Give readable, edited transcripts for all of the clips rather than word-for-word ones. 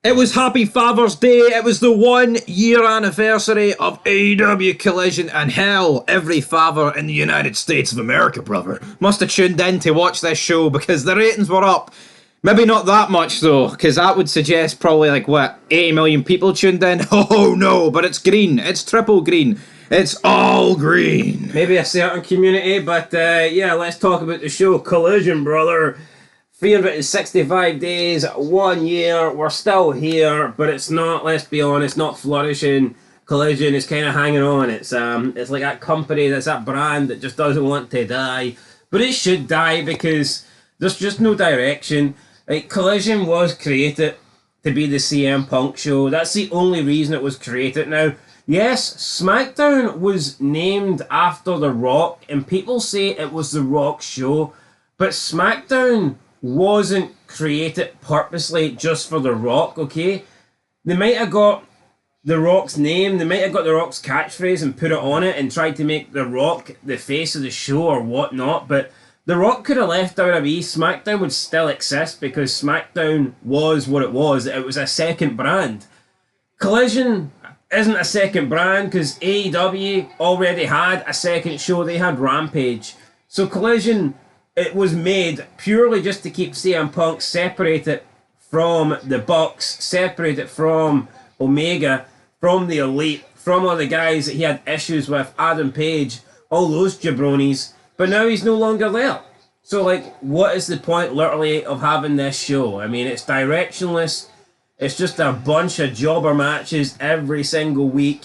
It was Happy Father's Day. It was the 1 year anniversary of AEW Collision, and hell, every father in the United States of America, brother, must have tuned in to watch this show because the ratings were up. Maybe not that much though, because that would suggest probably like what, 80 million people tuned in? Oh no, but it's green. It's triple green. It's all green. Maybe a certain community, but yeah, let's talk about the show Collision, brother. 365 days, 1 year, we're still here, but it's not, let's be honest, not flourishing. Collision is kind of hanging on. It's like that company, that's that brand that just doesn't want to die, but it should die because there's just no direction. Like, Collision was created to be the CM Punk show. That's the only reason it was created. Now, yes, SmackDown was named after The Rock, and people say it was The Rock's show, but SmackDown wasn't created purposely just for The Rock, okay? They might have got The Rock's name, they might have got The Rock's catchphrase and put it on it and tried to make The Rock the face of the show or whatnot, but The Rock could have left WWE. SmackDown would still exist because SmackDown was what it was. It was a second brand. Collision isn't a second brand because AEW already had a second show. They had Rampage. So Collision, it was made purely just to keep CM Punk separated from the Bucks, separated from Omega, from the Elite, from all the guys that he had issues with, Adam Page, all those jabronis. But now he's no longer there. So, like, what is the point, literally, of having this show? I mean, it's directionless. It's just a bunch of jobber matches every single week.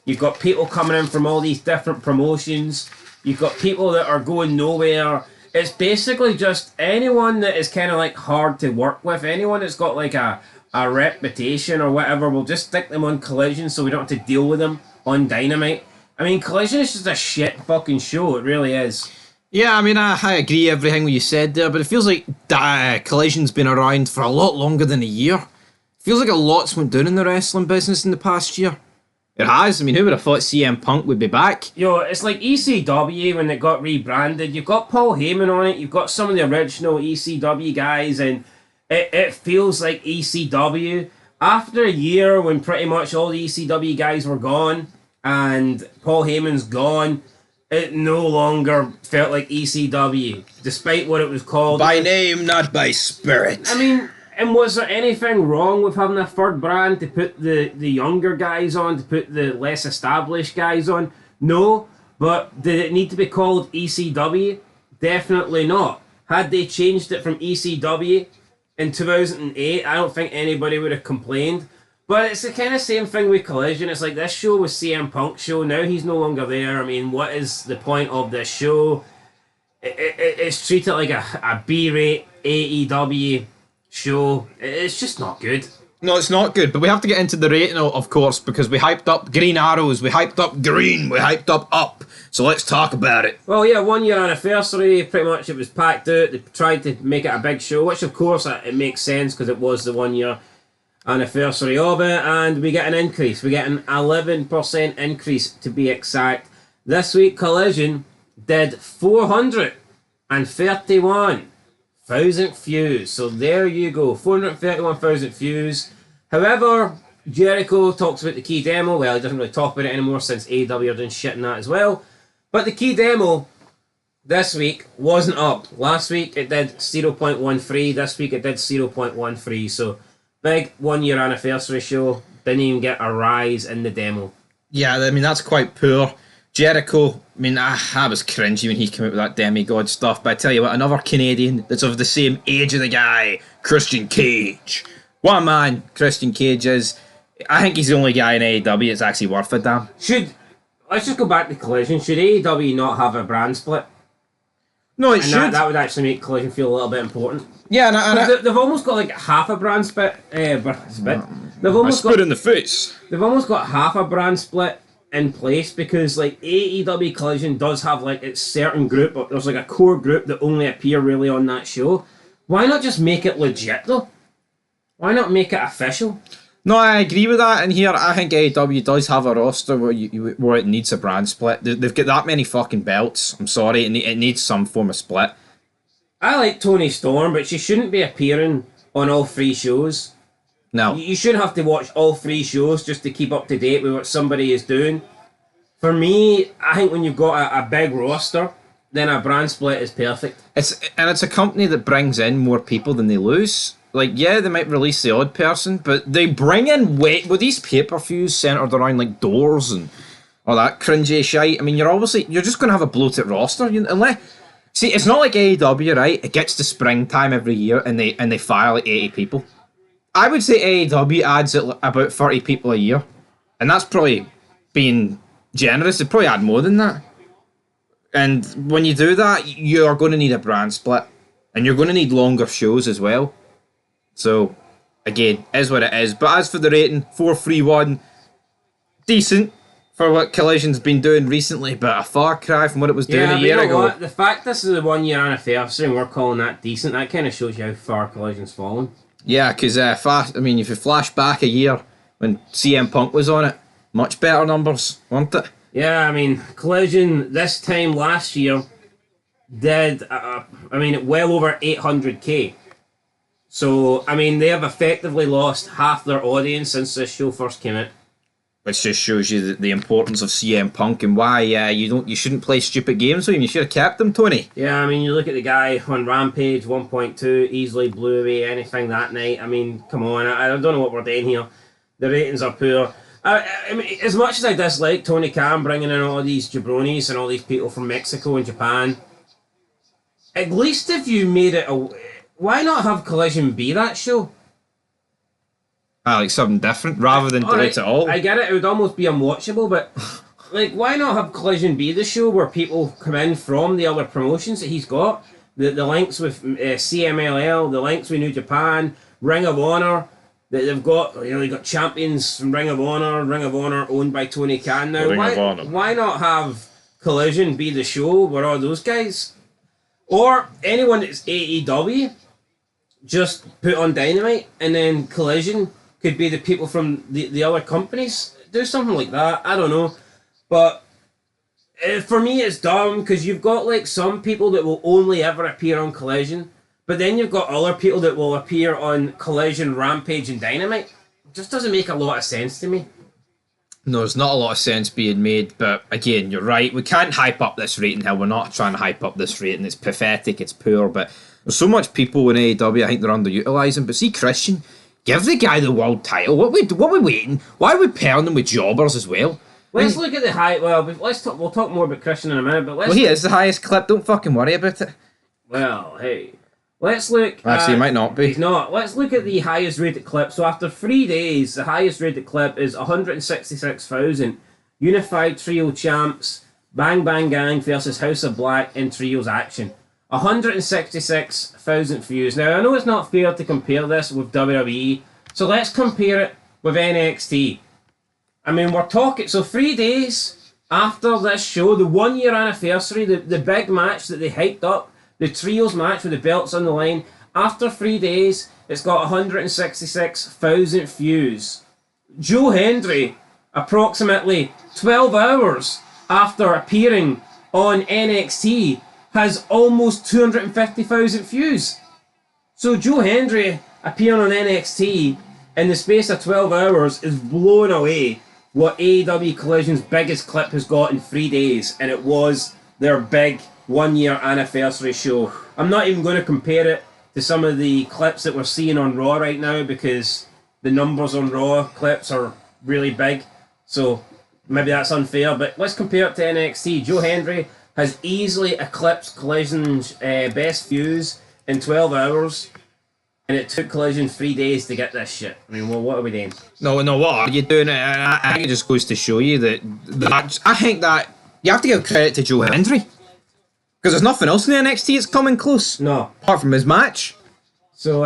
You've got people coming in from all these different promotions. You've got people that are going nowhere. It's basically just anyone that is kind of, like, hard to work with. Anyone that's got, like, a reputation or whatever, we'll just stick them on Collision so we don't have to deal with them on Dynamite. I mean, Collision is just a shit fucking show. It really is. Yeah, I mean, I agree everything what you said there, but it feels like Collision's been around for a lot longer than a year. Feels like a lot's went down in the wrestling business in the past year. It has. I mean, who would have thought CM Punk would be back? Yo, it's like ECW when it got rebranded. You've got Paul Heyman on it. You've got some of the original ECW guys, and it feels like ECW. After a year when pretty much all the ECW guys were gone and Paul Heyman's gone, it no longer felt like ECW, despite what it was called. By name, not by spirit. I mean, and was there anything wrong with having a third brand to put the younger guys on, to put the less established guys on? No, but did it need to be called ECW? Definitely not. Had they changed it from ECW in 2008, I don't think anybody would have complained. But it's the kind of same thing with Collision. It's like this show was CM Punk's show. Now he's no longer there. I mean, what is the point of this show? It's treated like a B-rate AEW show. It's just not good. No, it's not good, but we have to get into the rating, of course, because we hyped up Green Arrows, we hyped up Green, we hyped up. So let's talk about it. Well, yeah, 1 year anniversary, pretty much it was packed out. They tried to make it a big show, which of course it makes sense because it was the 1 year anniversary of it, and we get an increase. We get an 11% increase to be exact. This week, Collision did 431,000 views. So there you go, 431,000 views. However, Jericho talks about the key demo. Well, he doesn't really talk about it anymore since AEW are doing shit in that as well. But the key demo this week wasn't up. Last week it did 0.13. This week it did 0.13. So big 1 year anniversary show. Didn't even get a rise in the demo. Yeah, I mean, that's quite poor. Jericho, I mean, I was cringy when he came out with that demigod stuff, but I tell you what, another Canadian that's of the same age of the guy, Christian Cage. What a man Christian Cage is. I think he's the only guy in AEW that's actually worth a damn. Let's just go back to Collision. Should AEW not have a brand split? No, it should. That would actually make Collision feel a little bit important. Yeah, they've almost got like half a brand split. They've almost spit in the face. They've almost got half a brand split in place because like AEW Collision does have like its certain group, but there's like a core group that only appear really on that show. Why not just make it legit though? Why not make it official? No, I agree with that. And here, I think AEW does have a roster where where it needs a brand split. They've got that many fucking belts. I'm sorry, it needs some form of split. I like Toni Storm, but she shouldn't be appearing on all three shows. No. You shouldn't have to watch all 3 shows just to keep up to date with what somebody is doing. For me, I think when you've got a big roster, then a brand split is perfect. It's a company that brings in more people than they lose. Like, yeah, they might release the odd person, but they bring in weight with these pay-per-views centered around like doors and all that cringy shite. I mean, you're just gonna have a bloated roster. Unless see, it's not like AEW, right? It gets to springtime every year and they fire like 80 people. I would say AEW adds about 30 people a year, and that's probably being generous. They probably add more than that. And when you do that, you're going to need a brand split, and you're going to need longer shows as well. So, again, is what it is. But as for the rating, 431, decent for what Collision's been doing recently, but a far cry from what it was doing a year ago. What? The fact this is the 1 year anniversary and we're calling that decent, that kind of shows you how far Collision's fallen. Yeah, because if you flash back a year when CM Punk was on it, much better numbers, weren't it? Yeah, I mean, Collision this time last year did, well over 800k. So, I mean, they have effectively lost half their audience since this show first came out. Which just shows you the importance of CM Punk and why you shouldn't play stupid games with him. You should have kept him, Tony. Yeah, I mean, you look at the guy on Rampage 1.2, easily blew away anything that night. I mean, come on, I don't know what we're doing here. The ratings are poor. I mean, as much as I dislike Tony Khan bringing in all these jabronis and all these people from Mexico and Japan, at least if you made it why not have Collision be that show? Like something different rather than delete it all. I get it would almost be unwatchable, but like, why not have Collision be the show where people come in from the other promotions that he's got? The links with CMLL, the links with New Japan, Ring of Honor. They've got, they got champions from Ring of Honor owned by Tony Khan now. Why not have Collision be the show where all those guys, or anyone that's AEW, just put on Dynamite, and then Collision could be the people from the other companies. Do something like that. I don't know. But for me, it's dumb because you've got like some people that will only ever appear on Collision, but then you've got other people that will appear on Collision, Rampage, and Dynamite. It just doesn't make a lot of sense to me. No, there's not a lot of sense being made, but again, you're right. We can't hype up this rating here. We're not trying to hype up this rating. It's pathetic, it's poor, but there's so much people in AEW, I think they're underutilising. But see, Christian, give the guy the world title. What we waiting? Why are we pairing them with jobbers as well? Let's look at the high. Well, we'll talk more about Christian in a minute. But he is the highest clip. Don't fucking worry about it. Well, hey, let's look. Actually, he might not be. He's not. Let's look at the highest rated clip. So after 3 days, the highest rated clip is 166,000. Unified Trio Champs, Bang Bang Gang versus House of Black in Trios action. 166,000 views. Now, I know it's not fair to compare this with WWE, so let's compare it with NXT. I mean, we're talking... So 3 days after this show, the 1 year anniversary, the big match that they hyped up, the Trios match with the belts on the line, after 3 days, it's got 166,000 views. Joe Hendry, approximately 12 hours after appearing on NXT, has almost 250,000 views. So Joe Hendry appearing on NXT in the space of 12 hours is blowing away what AEW Collision's biggest clip has got in 3 days, and it was their big 1 year anniversary show. I'm not even going to compare it to some of the clips that we're seeing on Raw right now because the numbers on Raw clips are really big, so maybe that's unfair, but let's compare it to NXT. Joe Hendry has easily eclipsed Collision's best views in 12 hours, and it took Collision 3 days to get this shit. I mean, well, what are we doing? No, what are you doing? I think it just goes to show you that I think that you have to give credit to Joe Hendry, because there's nothing else in the NXT that's coming close. No. Apart from his match. So,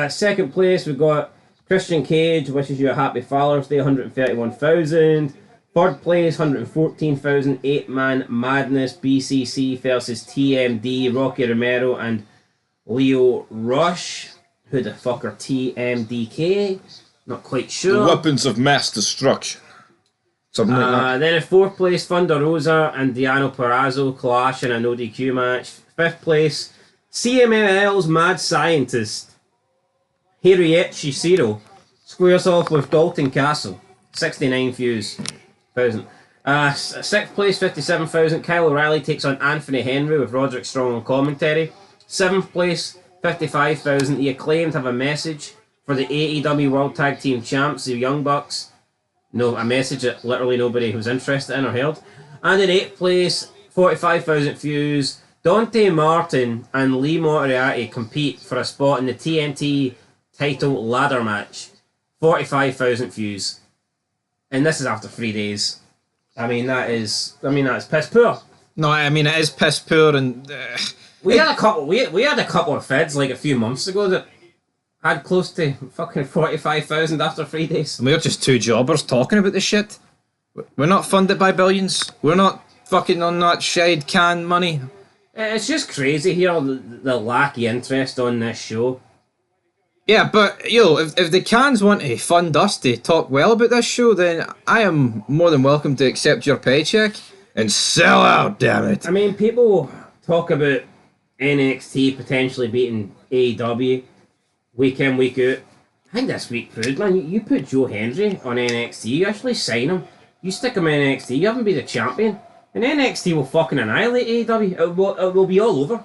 second place, we've got Christian Cage, wishes you a happy Father's Day, 131,000. Third place, 114,000, 8-man Madness, BCC versus TMD, Rocky Romero and Leo Rush. Who the fuck are TMDK? Not quite sure. The Weapons of Mass Destruction. Something like that. Then in fourth place, Thunder Rosa and Diano Perazzo, clash in a no DQ match. Fifth place, CMLL's Mad Scientist, Hiroichi Shiro Squares off with Dalton Castle, 69 views, thousand. Sixth place, 57,000. Kyle O'Reilly takes on Anthony Henry with Roderick Strong on commentary. Seventh place, 55,000. The Acclaimed have a message for the AEW World Tag Team Champs, the Young Bucks. No, a message that literally nobody was interested in or held. And in eighth place, 45,000 views. Dante Martin and Lee Moriarty compete for a spot in the TNT title ladder match. 45,000 views. And this is after 3 days. That's piss poor. No, I mean it is piss poor, and we had a couple of feds like a few months ago that had close to fucking 45,000 after 3 days. and we're just two jobbers talking about this shit. We're not funded by billions. We're not fucking on that shade can money. It's just crazy here, the lack of interest on this show. Yeah, but if the cans want to fund us to talk well about this show, then I am more than welcome to accept your paycheck and sell out. Damn it! I mean, people talk about NXT potentially beating AEW week in, week out. I think this week proved, man, you put Joe Hendry on NXT, you actually sign him, you stick him in NXT, you have him be the champion, and NXT will fucking annihilate AEW. It will be all over.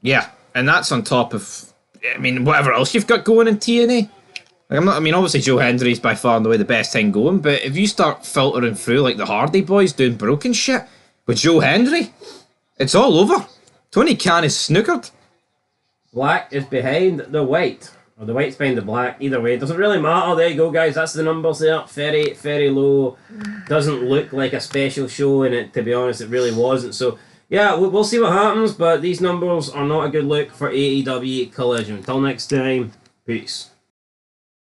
Yeah, and that's on top of, I mean, whatever else you've got going in TNA. Obviously Joe Hendry's by far and away the best thing going, but if you start filtering through like the Hardy Boys doing broken shit with Joe Hendry, it's all over. Tony Khan is snookered. Black is behind the white, or the white's behind the black. Either way, it doesn't really matter. There you go, guys. That's the numbers there. Very, very low. Doesn't look like a special show, and it, to be honest, it really wasn't. So, yeah, we'll see what happens, but these numbers are not a good look for AEW Collision. Until next time, peace.